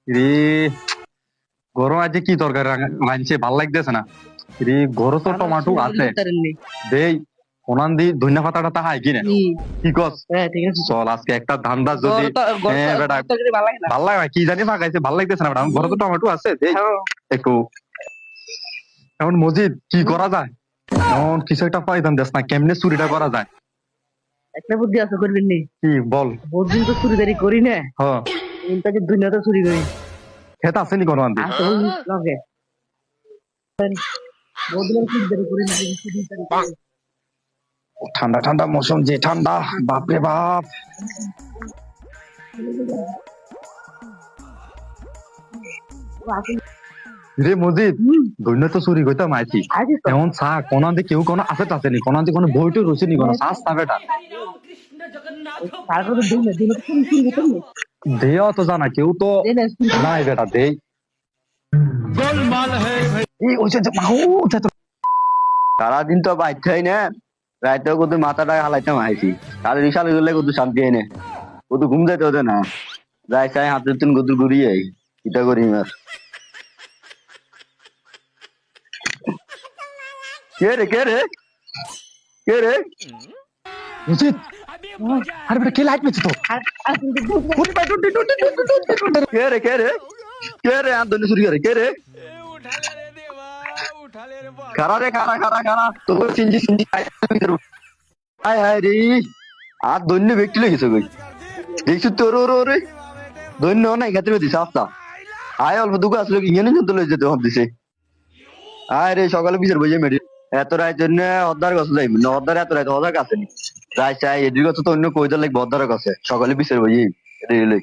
রে গরম আছে কি তরকারি রাঁধছে ভাল লাগতেছে না রে। গরম তো টমাটো আছে দেই ওনান দি ধনিয়া পাতাটা তা হাই কিনে কি কস। চল আজকে একটা ধান্দা যদি বেটা ভাল লাগে না কি জানি ফাঁকাইছে ভাল লাগতেছে না বেটা। ঘরে তো টমেটো আছে দেই একটু। এখন মজিদ কি করা যায়, এখন কিছু একটা পাইতাম দেখ না কেমনে চুরিটা করা যায়। একটা বুদ্ধি আছে, করবেন নি? কি বল। বহুদিন তো চুরিদারি করি না, হ্যাঁ তাকে দুনিয়া তো চুরি করি। খেত আছে নি কোনো আনতে। আসল লগে বহুদিন চুরিদারি করি না, চুরিদারি করি। ঠান্ডা ঠান্ডা মৌসুম যে ঠান্ডা বাপরে বাপ। রে মজিদ ধন্য তো চুরি করতাম আইছি এমন চা কোনাতে কেউ কোনো আছে টাছে নি কোনাতে কোনো বইটো রয়েছে নি কোনো চাষ না বেটা। তারপরে দিন দিন তো চুরি করতাম না। দেও তো জানা কেউ তো নাই বেটা দেই এই ওই যে মাহু সারাদিন তো বাইথাই না, রাইতে কত মাথাটা হালাইতাম আইছি। আর রিসাল গেলে কত শান্তি হয় না, কত ঘুম যাইতে হতো না। যাই চাই হাতের তুন কত ঘুরিয়ে এটা করি আর কে রে কে রে কে রে মজিদ আরে বেটা কে লাইট মেছে তো কে রে কে রে কে রে আর দন্য চুরি করে কে রে খারা রে খারা খারা খারা তোকে চিনজি চিনজি হায় হায় রে আর দন্য ব্যক্তি লেগেছে কই দেখছি তোর ওরে দন্য নাই খেতে দিছে আস্তা আয় অল্প দুঃখ আসলে ইঞ্জিনে যত লই যেতে হব দিছে। আয় রে সকালে বিচার বইয়ে মেডি এত রায় জন্য হদ্দার কাছে যাইব না, হদ্দার এত রায় হদার কাছে নি রায় চাই এদিকে তো অন্য কইদার লাগবে হদ্দারের কাছে সকালে বিচার বইয়ে রে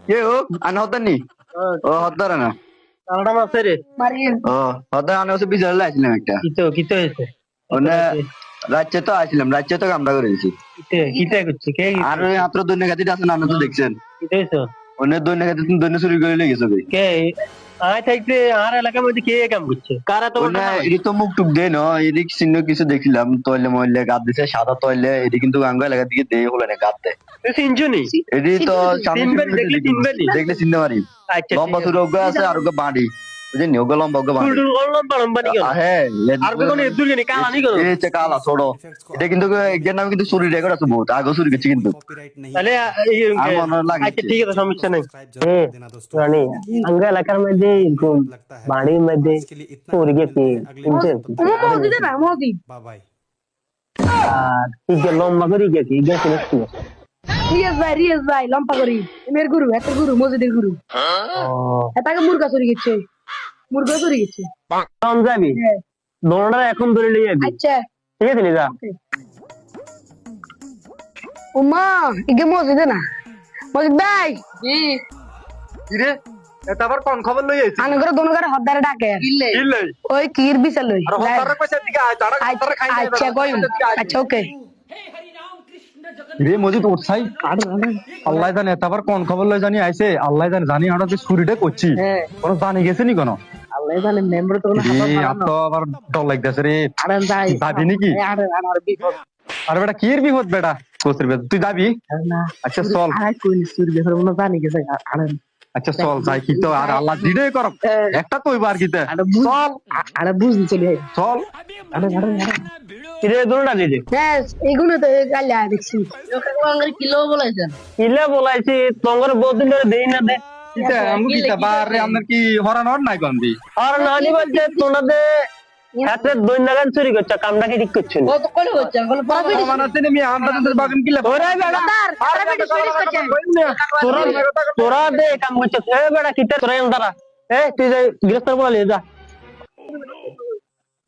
কে ও আনা হদ্দার নি ও হদ্দার না কালটা মাসে রে ও হদ্দার আনা হচ্ছে বিচার লাইছিলাম একটা কিতে হইছে ওনে রাজ্যে তো আইছিলাম রাজ্যে তো কামড়া করে দিছি কিতে করছে কে আর ওই মাত্র দৈন্য খাতিটা আছে না তো দেখছেন কিতে হইছে অন্য দৈন্য খাতি তুমি দৈন্য চুরি করে লেগেছো কই কে আয় থাকতে আর এলাকার মধ্যে কে কাম করছে কারা তো ওনে এটি তো মুখ টুক দেয় না এদিক চিহ্ন কিছু দেখিলাম তৈলে মহিলে গাদ দিছে সাদা তৈলে এটি কিন্তু গাঙ্গা এলাকার দিকে দেয় হলো না গাদ দেয় সিনজুনি এটি তো দেখলে চিনতে পারি আচ্ছা লম্বা চুরি অজ্ঞ আছে আর ওকে বাড়ি বুঝলি ওকে লম্বা অজ্ঞ বাড়ি লম্বা লম্বা নি কেন হ্যাঁ আর কোন এদুল নি কালা নি কেন এই যে কালা ছোড়ো এটা কিন্তু এর নাম কিন্তু চুরি রেকর্ড আছে বহুত আগে চুরি করছে কিন্তু তাহলে আমার মনে লাগে আচ্ছা ঠিক আছে সমস্যা নাই রানী আঙ্গা এলাকার মধ্যে এরকম বাড়ির মধ্যে চুরি গেছে মসজিদে না মসজিদ আর ঠিক আছে লম্বা করে গেছে গেছে নাকি রিয়াজ ভাই লম্পা করি এমের গুরু একটা গুরু মসজিদের গুরু এটাকে মুরগা চুরি গেছে মুরগা চুরি গেছে কোন যাবি দোনোটা এখন ধরে নিয়ে যাবি আচ্ছা ঠিক আছে নিজা উমা ইগে মসজিদে না মসজিদ ভাই কিরে এটা আবার কোন খবর লই আইছিস আনে করে দোনো করে হদ্দারে ডাকে কিলে ওই কির বিচার লই আর হতারে কইছে দিকে আয় তাড়া হতারে খাই আচ্ছা কই আচ্ছা ওকে রে মজিদ উঠছাই আল্লাহ জানে এটা আবার কোন খবর লই জানি আইছে আল্লাহ জানে জানি আমরা যে চুরিটা করছি কোন জানি গেছে নি কোন আল্লাহ জানে মেম্বার তো আর তো আবার ডর লাগতেছে রে আরে যাই যাবি নাকি আরে আর বিপদ আরে বেটা কির বিপদ বেটা কোসের বেটা তুই যাবি না আচ্ছা চল আরে কই চুরি দেখে মনে জানি গেছে আরে আচ্ছা চল যাই কি তো আর আল্লাহ দিলে কর একটা তো এবার কিতে চল আরে বুঝি চলি চল আরে আরে কিরে দোনোটা দিছে হ্যাঁ এগুলো তো গালিয়া দেখছি কিলো বলাইছেন কিলে বলাইছি তোমার বহুদিন ধরে দেই না দে কিতে আমু কিতে বারে আপনার কি হরানোর নাই গন্দি আর নানি বলছে তোমাদের হাতে দৈন্যগান চুরি করছে কামটা কি ঠিক করছে না কত করে হচ্ছে বলে প্রফিট মানাতে নেমি আমাদের বাগান কিলা ওরে বেড়া আরে বেটি চুরি করছে তোরা তোরা দে কাম করছে এ বেড়া কিতে তোরা এন্দারা এ তুই যাই গ্রেফতার বলে যা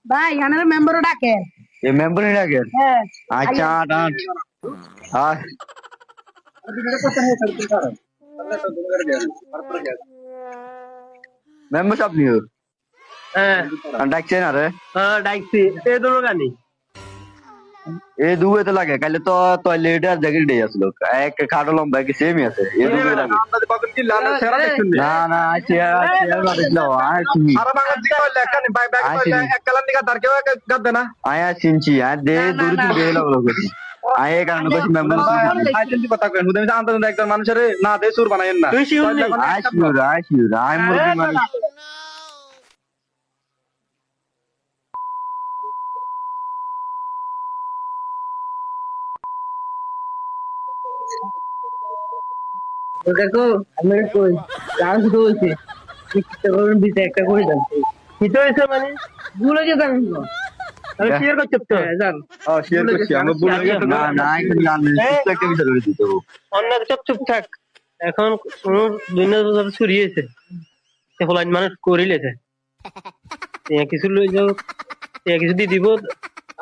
ভাই আনার মেম্বারও ডাকে এই মেম্বার এর আগে হ্যাঁ আচ্ছা আট আট মেম্বার সব নিও হ্যাঁ ডাকছেন আরে হ্যাঁ ডাইছি এ দোনো গানি এই দুয়ে তো লাগে কালে তো টয়লেট আর জায়গা ডে আসলো এক খাটো লম্বা কি সেমই আছে এই দুয়ে লাগে আমাদের বাগান কি লাল সেরা দেখুন না না চেয়ার বাড়িলো আর তুমি আর বাংলা দিকে লেখা নি বাই ব্যাগ এক কালার নিকা তার কেউ গাদ দেনা আয়া সিনচি আর দে দূর থেকে বের লাগলো আয় এই কারণে কইছি মেম্বার আইডেন্টি কথা কেন তুমি জানতে না একজন মানুষের না দে সুর বানায়েন না তুই শিউর নি? আয় মুরগি মানুষ দেখো আমি কই ডান্স বলছি দিতে একটা করে দেন কি তো হয়েছে মানে ভুলে যেতাম আমি শেয়ার করতে তো জান শেয়ার করছি আমরা বলে গেছে না না এখন জানি একটা বিষয় করে দিতে হবে অন্য চুপ চুপ থাক এখন কোন দুনিয়া ছড়িয়েছে সে হলাইন মানুষ করিলেছে কিছু লই যাও কিছু দিয়ে দিব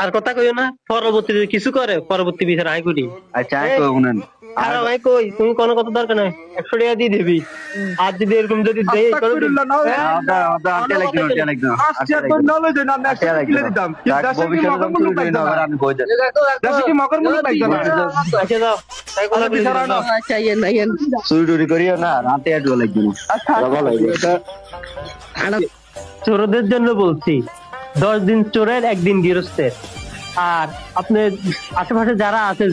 আর কথা কইও না পরবর্তীতে কিছু করে পরবর্তী বিচার আই করি আচ্ছা আয় কই শুনেন আরে ভাই কই তুমি কোনো কথা দরকার নাই 100 টাকা দিয়ে দিবি আর যদি এরকম যদি দেই আচ্ছা লাগবে আজকে তো নলে দেন আমি একটা কিলে দিতাম আমি কই দেন দেশে কি মকর মুলুক পাইছো না আচ্ছা দাও তাই কোনো বিচার না আচ্ছা ইয়েন চুরি টুরি করিও না রাতে আটু লাগবে না চোরদের জন্য বলছি 10 দিন চোরের একদিন গৃহস্থের আর আপনার আশেপাশে যারা আছে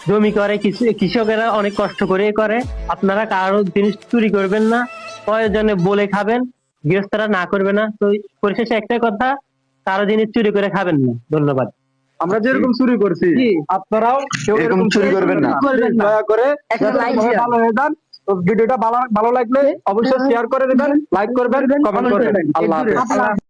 জমি করে কৃষকেরা অনেক কষ্ট করে করে আপনারা কারো জিনিস চুরি করবেন না প্রয়োজনে বলে খাবেন গৃহস্থরা না করবে না তো পরিশেষে একটাই কথা কারো জিনিস চুরি করে খাবেন না ধন্যবাদ আমরা যেরকম চুরি করছি আপনারাও কেউ এরকম চুরি করবেন না দয়া করে একটা like সবাই share। ভালো হয়ে যান তো ভিডিওটা ভালো লাগলে অবশ্যই শেয়ার করে দেবেন লাইক করবেন কমেন্ট করবেন আল্লাহ হাফেজ